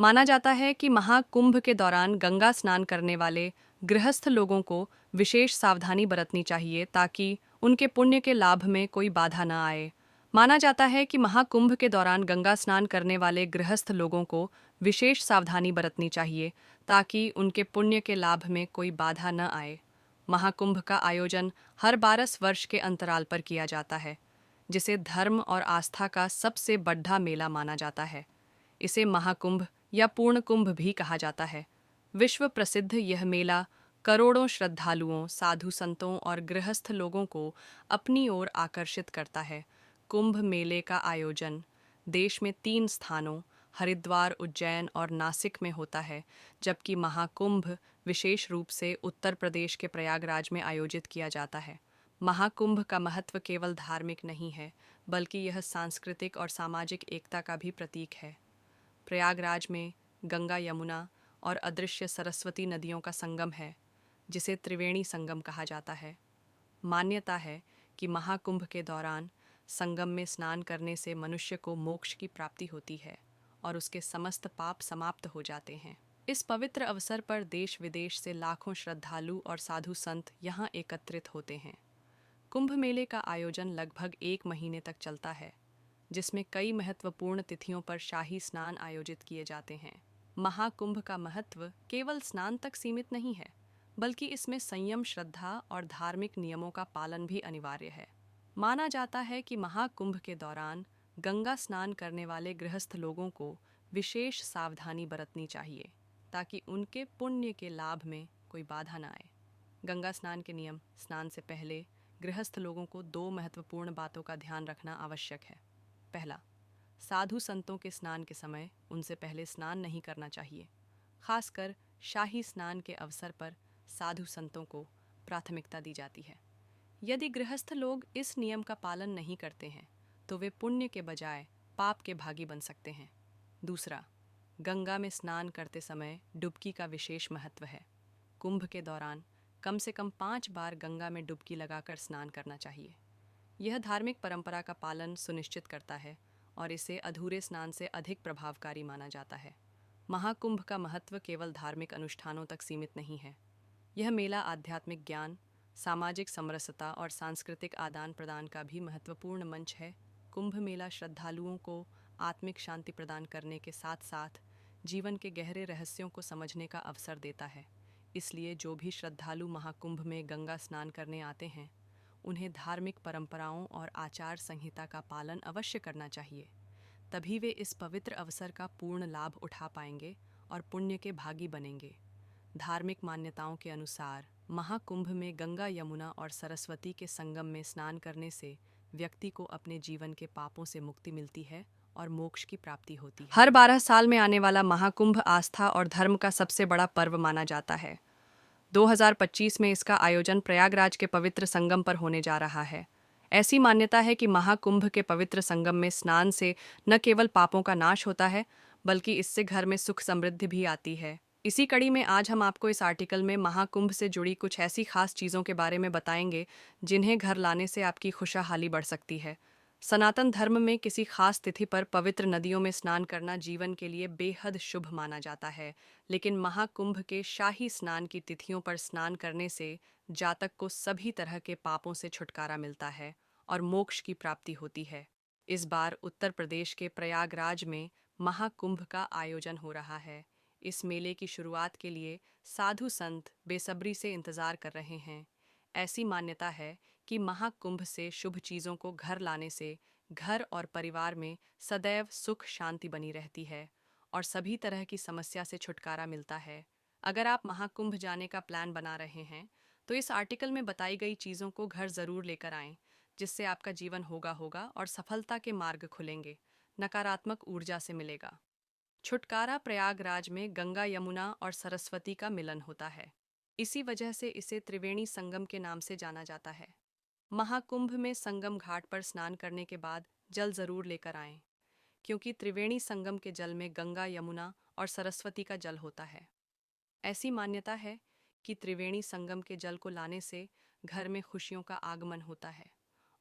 माना जाता है कि महाकुंभ के दौरान गंगा स्नान करने वाले गृहस्थ लोगों को विशेष सावधानी बरतनी चाहिए ताकि उनके पुण्य के लाभ में कोई बाधा न आए। माना जाता है कि महाकुंभ के दौरान गंगा स्नान करने वाले गृहस्थ लोगों को विशेष सावधानी बरतनी चाहिए ताकि उनके पुण्य के लाभ में कोई बाधा न आए। महाकुंभ का आयोजन हर 12 वर्ष के अंतराल पर किया जाता है, जिसे धर्म और आस्था का सबसे बड़ा मेला माना जाता है। इसे महाकुंभ या पूर्ण कुंभ भी कहा जाता है। विश्व प्रसिद्ध यह मेला करोड़ों श्रद्धालुओं, साधु संतों और गृहस्थ लोगों को अपनी ओर आकर्षित करता है। कुंभ मेले का आयोजन देश में 3 स्थानों हरिद्वार, उज्जैन और नासिक में होता है, जबकि महाकुंभ विशेष रूप से उत्तर प्रदेश के प्रयागराज में आयोजित किया जाता है। महाकुंभ का महत्व केवल धार्मिक नहीं है, बल्कि यह सांस्कृतिक और सामाजिक एकता का भी प्रतीक है। प्रयागराज में गंगा, यमुना और अदृश्य सरस्वती नदियों का संगम है, जिसे त्रिवेणी संगम कहा जाता है। मान्यता है कि महाकुंभ के दौरान संगम में स्नान करने से मनुष्य को मोक्ष की प्राप्ति होती है और उसके समस्त पाप समाप्त हो जाते हैं। इस पवित्र अवसर पर देश विदेश से लाखों श्रद्धालु और साधु संत यहाँ एकत्रित होते हैं। कुंभ मेले का आयोजन लगभग 1 महीने तक चलता है, जिसमें कई महत्वपूर्ण तिथियों पर शाही स्नान आयोजित किए जाते हैं। महाकुंभ का महत्व केवल स्नान तक सीमित नहीं है, बल्कि इसमें संयम, श्रद्धा और धार्मिक नियमों का पालन भी अनिवार्य है। माना जाता है कि महाकुंभ के दौरान गंगा स्नान करने वाले गृहस्थ लोगों को विशेष सावधानी बरतनी चाहिए ताकि उनके पुण्य के लाभ में कोई बाधा न आए। गंगा स्नान के नियम। स्नान से पहले गृहस्थ लोगों को 2 महत्वपूर्ण बातों का ध्यान रखना आवश्यक है। पहला, साधु संतों के स्नान के समय उनसे पहले स्नान नहीं करना चाहिए। खासकर शाही स्नान के अवसर पर साधु संतों को प्राथमिकता दी जाती है। यदि गृहस्थ लोग इस नियम का पालन नहीं करते हैं, तो वे पुण्य के बजाय पाप के भागी बन सकते हैं। दूसरा, गंगा में स्नान करते समय डुबकी का विशेष महत्व है। कुंभ के दौरान कम से कम 5 बार गंगा में डुबकी लगाकर स्नान करना चाहिए। यह धार्मिक परंपरा का पालन सुनिश्चित करता है और इसे अधूरे स्नान से अधिक प्रभावकारी माना जाता है। महाकुंभ का महत्व केवल धार्मिक अनुष्ठानों तक सीमित नहीं है। यह मेला आध्यात्मिक ज्ञान, सामाजिक समरसता और सांस्कृतिक आदान प्रदान का भी महत्वपूर्ण मंच है। कुंभ मेला श्रद्धालुओं को आत्मिक शांति प्रदान करने के साथ साथ जीवन के गहरे रहस्यों को समझने का अवसर देता है। इसलिए जो भी श्रद्धालु महाकुंभ में गंगा स्नान करने आते हैं, उन्हें धार्मिक परंपराओं और आचार संहिता का पालन अवश्य करना चाहिए। तभी वे इस पवित्र अवसर का पूर्ण लाभ उठा पाएंगे और पुण्य के भागी बनेंगे। धार्मिक मान्यताओं के अनुसार महाकुंभ में गंगा, यमुना और सरस्वती के संगम में स्नान करने से व्यक्ति को अपने जीवन के पापों से मुक्ति मिलती है और मोक्ष की प्राप्ति होती है। हर 12 साल में आने वाला महाकुंभ आस्था और धर्म का सबसे बड़ा पर्व माना जाता है। 2025 में इसका आयोजन प्रयागराज के पवित्र संगम पर होने जा रहा है। ऐसी मान्यता है कि महाकुंभ के पवित्र संगम में स्नान से न केवल पापों का नाश होता है, बल्कि इससे घर में सुख समृद्धि भी आती है। इसी कड़ी में आज हम आपको इस आर्टिकल में महाकुंभ से जुड़ी कुछ ऐसी खास चीज़ों के बारे में बताएंगे जिन्हें घर लाने से आपकी खुशहाली बढ़ सकती है। सनातन धर्म में किसी खास तिथि पर पवित्र नदियों में स्नान करना जीवन के लिए बेहद शुभ माना जाता है, लेकिन महाकुंभ के शाही स्नान की तिथियों पर स्नान करने से जातक को सभी तरह के पापों से छुटकारा मिलता है और मोक्ष की प्राप्ति होती है। इस बार उत्तर प्रदेश के प्रयागराज में महाकुंभ का आयोजन हो रहा है। इस मेले की शुरुआत के लिए साधु संत बेसब्री से इंतजार कर रहे हैं। ऐसी मान्यता है कि महाकुंभ से शुभ चीज़ों को घर लाने से घर और परिवार में सदैव सुख शांति बनी रहती है और सभी तरह की समस्या से छुटकारा मिलता है। अगर आप महाकुंभ जाने का प्लान बना रहे हैं, तो इस आर्टिकल में बताई गई चीज़ों को घर ज़रूर लेकर आएं, जिससे आपका जीवन होगा और सफलता के मार्ग खुलेंगे, नकारात्मक ऊर्जा से मिलेगा। छुटकारा। प्रयागराज में गंगा, यमुना और सरस्वती का मिलन होता है। इसी वजह से इसे त्रिवेणी संगम के नाम से जाना जाता है। महाकुंभ में संगम घाट पर स्नान करने के बाद जल जरूर लेकर आएं, क्योंकि त्रिवेणी संगम के जल में गंगा, यमुना और सरस्वती का जल होता है। ऐसी मान्यता है कि त्रिवेणी संगम के जल को लाने से घर में खुशियों का आगमन होता है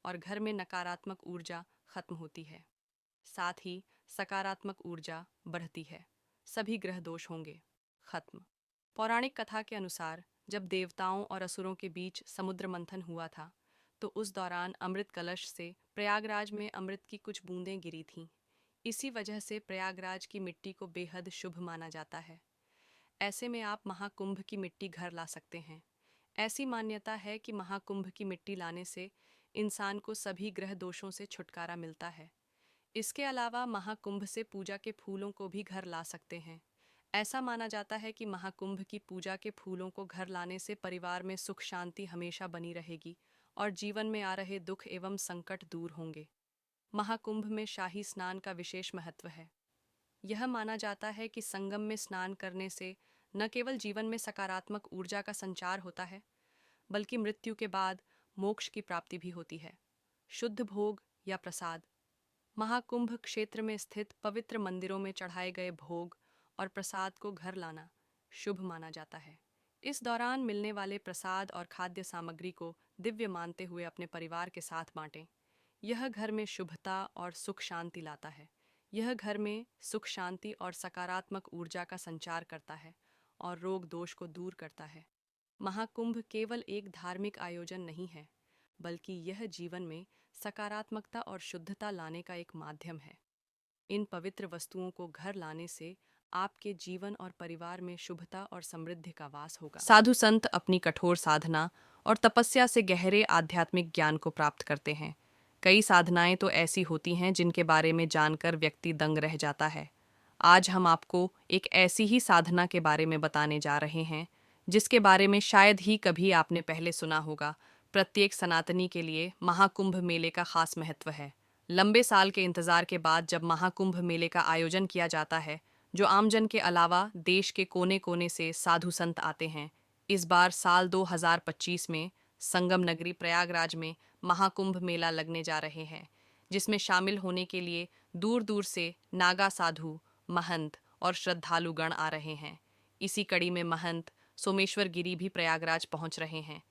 और घर में नकारात्मक ऊर्जा खत्म होती है। साथ ही सकारात्मक ऊर्जा बढ़ती है। सभी ग्रह दोष होंगे खत्म। पौराणिक कथा के अनुसार जब देवताओं और असुरों के बीच समुद्र मंथन हुआ था, तो उस दौरान अमृत कलश से प्रयागराज में अमृत की कुछ बूंदें गिरी थीं। इसी वजह से प्रयागराज की मिट्टी को बेहद शुभ माना जाता है। ऐसे में आप महाकुंभ की मिट्टी घर ला सकते हैं। ऐसी मान्यता है कि महाकुंभ की मिट्टी लाने से इंसान को सभी ग्रह दोषों से छुटकारा मिलता है। इसके अलावा महाकुंभ से पूजा के फूलों को भी घर ला सकते हैं। ऐसा माना जाता है कि महाकुंभ की पूजा के फूलों को घर लाने से परिवार में सुख शांति हमेशा बनी रहेगी और जीवन में आ रहे दुख एवं संकट दूर होंगे। महाकुंभ में शाही स्नान का विशेष महत्व है। यह माना जाता है कि संगम में स्नान करने से न केवल जीवन में सकारात्मक ऊर्जा का संचार होता है, बल्कि मृत्यु के बाद मोक्ष की प्राप्ति भी होती है। शुद्ध भोग या प्रसाद। महाकुंभ क्षेत्र में स्थित पवित्र मंदिरों में चढ़ाए गए भोग और प्रसाद को घर लाना शुभ माना जाता है। इस दौरान मिलने वाले प्रसाद और खाद्य सामग्री को दिव्य मानते हुए अपने परिवार के साथ बांटें। यह घर में शुभता और सुख शांति लाता है। यह घर में सुख शांति और सकारात्मक ऊर्जा का संचार करता है और रोग दोष को दूर करता है। महाकुंभ केवल एक धार्मिक आयोजन नहीं है, बल्कि यह जीवन में सकारात्मकता और शुद्धता लाने का एक माध्यम है। इन पवित्र वस्तुओं को घर लाने से आपके जीवन और परिवार में शुभता और समृद्धि का वास होगा। साधु संत अपनी कठोर साधना और तपस्या से गहरे आध्यात्मिक ज्ञान को प्राप्त करते हैं। कई साधनाएं तो ऐसी होती हैं जिनके बारे में जानकर व्यक्ति दंग रह जाता है। आज हम आपको एक ऐसी ही साधना के बारे में बताने जा रहे हैं जिसके बारे में शायद ही कभी आपने पहले सुना होगा। प्रत्येक सनातनी के लिए महाकुंभ मेले का खास महत्व है। लंबे साल के इंतजार के बाद जब महाकुंभ मेले का आयोजन किया जाता है, जो आमजन के अलावा देश के कोने कोने से साधु संत आते हैं, इस बार साल 2025 में संगम नगरी प्रयागराज में महाकुंभ मेला लगने जा रहे हैं, जिसमें शामिल होने के लिए दूर दूर से नागा साधु, महंत और श्रद्धालुगण आ रहे हैं। इसी कड़ी में महंत सोमेश्वर गिरी भी प्रयागराज पहुंच रहे हैं।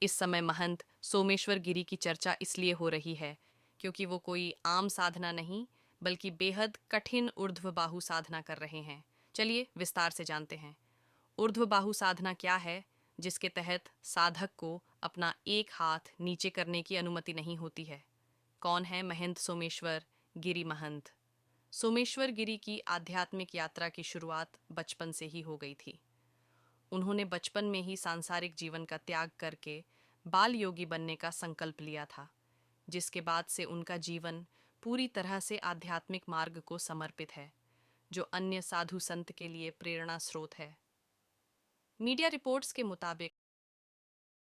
इस समय महंत सोमेश्वर गिरी की चर्चा इसलिए हो रही है क्योंकि वो कोई आम साधना नहीं, बल्कि बेहद कठिन ऊर्ध्वबाहु साधना कर रहे हैं। चलिए विस्तार से जानते हैं। ऊर्ध्वबाहु साधना क्या है, जिसके तहत साधक को अपना एक हाथ नीचे करने की अनुमति नहीं होती है। कौन है महंत सोमेश्वर गिरी महंत? सोमेश्वर गिरी की आध्यात्मिक यात्रा की शुरुआत बचपन से ही हो गई थी। उन्होंने बचपन में ही सांसारिक जीवन का त्याग करके बाल योगी बनने का संकल्प लिया था, जिसके बाद से उनका जीवन पूरी तरह से आध्यात्मिक मार्ग को समर्पित है, जो अन्य साधु संत के लिए प्रेरणा स्रोत है। मीडिया रिपोर्ट्स के मुताबिक